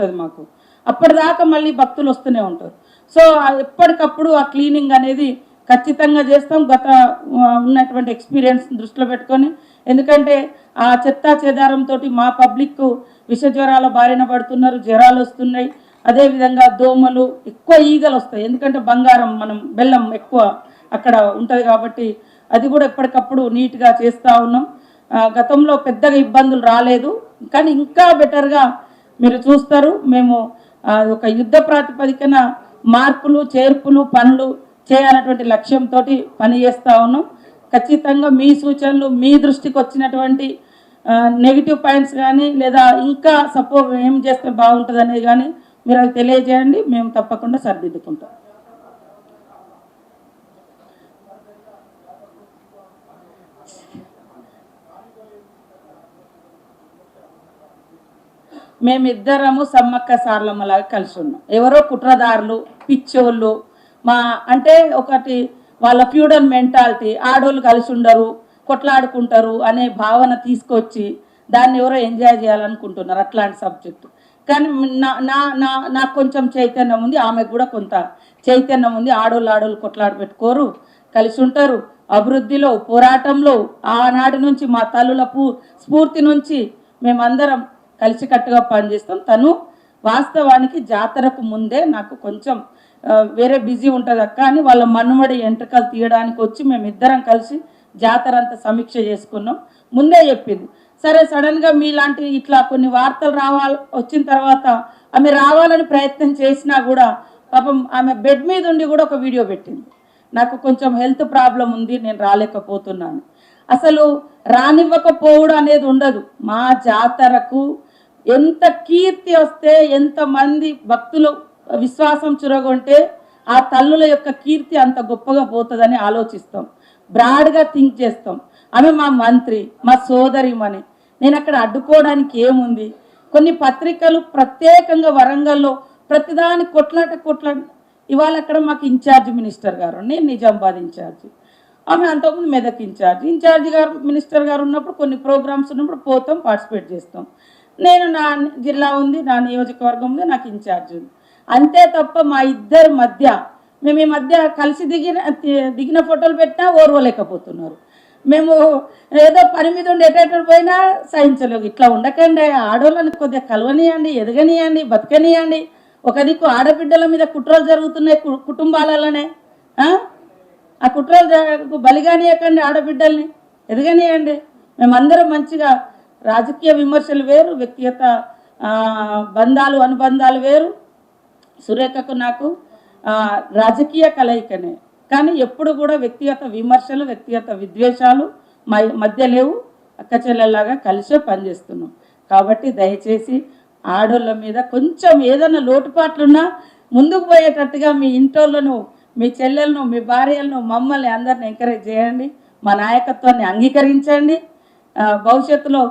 ఉంటుంది మాకు. అప్పటిదాకా మళ్ళీ భక్తులు వస్తూనే ఉంటారు. సో ఎప్పటికప్పుడు ఆ క్లీనింగ్ అనేది ఖచ్చితంగా చేస్తాం. ఉన్నటువంటి ఎక్స్పీరియన్స్ దృష్టిలో పెట్టుకొని, ఎందుకంటే ఆ చెత్తా చెదారంతో మా పబ్లిక్ విష జ్వరాల బారిన పడుతున్నారు, జ్వరాలు వస్తున్నాయి. అదేవిధంగా దోమలు, ఎక్కువ ఈగలు వస్తాయి. ఎందుకంటే బంగారం మనం బెల్లం ఎక్కువ అక్కడ ఉంటుంది కాబట్టి అది కూడా ఎప్పటికప్పుడు నీట్గా చేస్తూ ఉన్నాం. గతంలో పెద్దగా ఇబ్బందులు రాలేదు, కానీ ఇంకా బెటర్గా మీరు చూస్తారు. మేము ఒక యుద్ధ ప్రాతిపదికన మార్పులు చేర్పులు పనులు చేయాలన్నటువంటి లక్ష్యంతో పనిచేస్తూ ఉన్నాం. ఖచ్చితంగా మీ సూచనలు, మీ దృష్టికి వచ్చినటువంటి నెగిటివ్ పాయింట్స్ కానీ లేదా ఇంకా సపోర్ట్ ఏం చేస్తే బాగుంటుంది అనేది కానీ మీరు అది తెలియజేయండి, మేము తప్పకుండా సరిదిద్దుకుంటాం. మేమిద్దరము సమ్మక్క సార్లమ్మలాగా కలిసి ఉన్నాం. ఎవరో కుట్రదారులు, పిచ్చోళ్ళు, అంటే ఒకటి వాళ్ళ ఫ్యూడల్ మెంటాలిటీ, ఆడోళ్ళు కలిసి ఉండరు, కొట్లాడుకుంటారు అనే భావన తీసుకొచ్చి దాన్ని ఎవరో ఎంజాయ్ చేయాలనుకుంటున్నారు అట్లాంటి సబ్జెక్టు. కానీ నాకు కొంచెం చైతన్యం ఉంది, ఆమెకు కూడా కొంత చైతన్యం ఉంది. ఆడోళ్ళు కొట్లాడి పెట్టుకోరు, కలిసి ఉంటారు. అభివృద్ధిలో, పోరాటంలో ఆనాటి నుంచి మా తల్లుల స్ఫూర్తి నుంచి మేమందరం కలిసికట్టుగా పనిచేస్తాం. తను వాస్తవానికి జాతరకు ముందే నాకు కొంచెం వేరే బిజీ ఉంటుంది అక్క అని వాళ్ళ మనుమడి ఎంట్రకలు తీయడానికి వచ్చి మేమిద్దరం కలిసి జాతర అంతా సమీక్ష చేసుకున్నాం. ముందే చెప్పింది. సరే సడన్గా మీలాంటి ఇట్లా కొన్ని వార్తలు వచ్చిన తర్వాత ఆమె రావాలని ప్రయత్నం చేసినా కూడా పాపం ఆమె బెడ్ మీద ఉండి కూడా ఒక వీడియో పెట్టింది. నాకు కొంచెం హెల్త్ ప్రాబ్లం ఉంది, నేను రాలేకపోతున్నాను. అసలు రానివ్వకపోవడం అనేది ఉండదు. మా జాతరకు ఎంత కీర్తి వస్తే, ఎంతమంది భక్తులు విశ్వాసం చురగొంటే ఆ తల్లుల యొక్క కీర్తి అంత గొప్పగా పోతుందని ఆలోచిస్తాం. బ్రాడ్గా థింక్ చేస్తాం. ఆమె మా మంత్రి, మా సోదరిమని. నేను అక్కడ అడ్డుకోవడానికి ఏముంది? కొన్ని పత్రికలు ప్రత్యేకంగా వరంగల్లో ప్రతిదాని కొట్లాట. ఇవాళ అక్కడ మాకు ఇన్ఛార్జ్ మినిస్టర్ గారు, నేను నిజామాబాద్ ఇన్ఛార్జి, ఆమె అంతకుముందు మెదక్ ఇన్ఛార్జి గారు మినిస్టర్ గారు ఉన్నప్పుడు కొన్ని ప్రోగ్రామ్స్ ఉన్నప్పుడు పోతాం, పార్టిసిపేట్ చేస్తాం. నేను నా జిల్లా ఉంది, నా నియోజకవర్గం ఉంది, నాకు ఇన్ఛార్జ్ ఉంది, అంతే తప్ప మా ఇద్దరి మధ్య మేము ఈ మధ్య కలిసి దిగిన ఫోటోలు పెట్టినా ఓర్వలేకపోతున్నారు. మేము ఏదో పని మీద ఉండి ఎటెటర్ పోయినా సహించలేము. ఇట్లా ఉండకండి, ఆడవాళ్ళని కొద్దిగా కలవనియండి, ఎదగనియండి, బతకనియండి. ఒక దిక్కు ఆడబిడ్డల మీద కుట్రలు జరుగుతున్నాయి కుటుంబాలలోనే. ఆ కుట్రలు బలిగానియకండి, ఆడబిడ్డల్ని ఎదగనియండి. మేమందరం మంచిగా రాజకీయ విమర్శలు వేరు, వ్యక్తిగత బంధాలు అనుబంధాలు వేరు. సురేఖకు నాకు రాజకీయ కలయికనే, కానీ ఎప్పుడు కూడా వ్యక్తిగత విమర్శలు, వ్యక్తిగత విద్వేషాలు మధ్య లేవు. అక్క చెల్లెల్లాగా కలిసే పనిచేస్తున్నాం. కాబట్టి దయచేసి ఆడోళ్ళ మీద కొంచెం ఏదైనా లోటుపాట్లున్నా ముందుకు పోయేటట్టుగా మీ ఇంటోళ్ళను, మీ చెల్లెలను, మీ భార్యలను, మమ్మల్ని అందరిని ఎంకరేజ్ చేయండి. మా నాయకత్వాన్ని అంగీకరించండి. భవిష్యత్తులో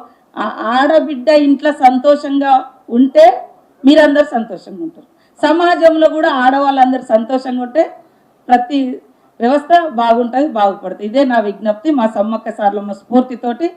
ఆడబిడ్డ ఇంట్లో సంతోషంగా ఉంటే మీరందరూ సంతోషంగా ఉంటారు. సమాజంలో కూడా ఆడవాళ్ళందరూ సంతోషంగా ఉంటే ప్రతి వ్యవస్థ బాగుంటుంది, బాగుపడుతుంది. ఇదే నా విజ్ఞప్తి. మా సమ్మక్క సార్లమ్మ స్ఫూర్తితోటి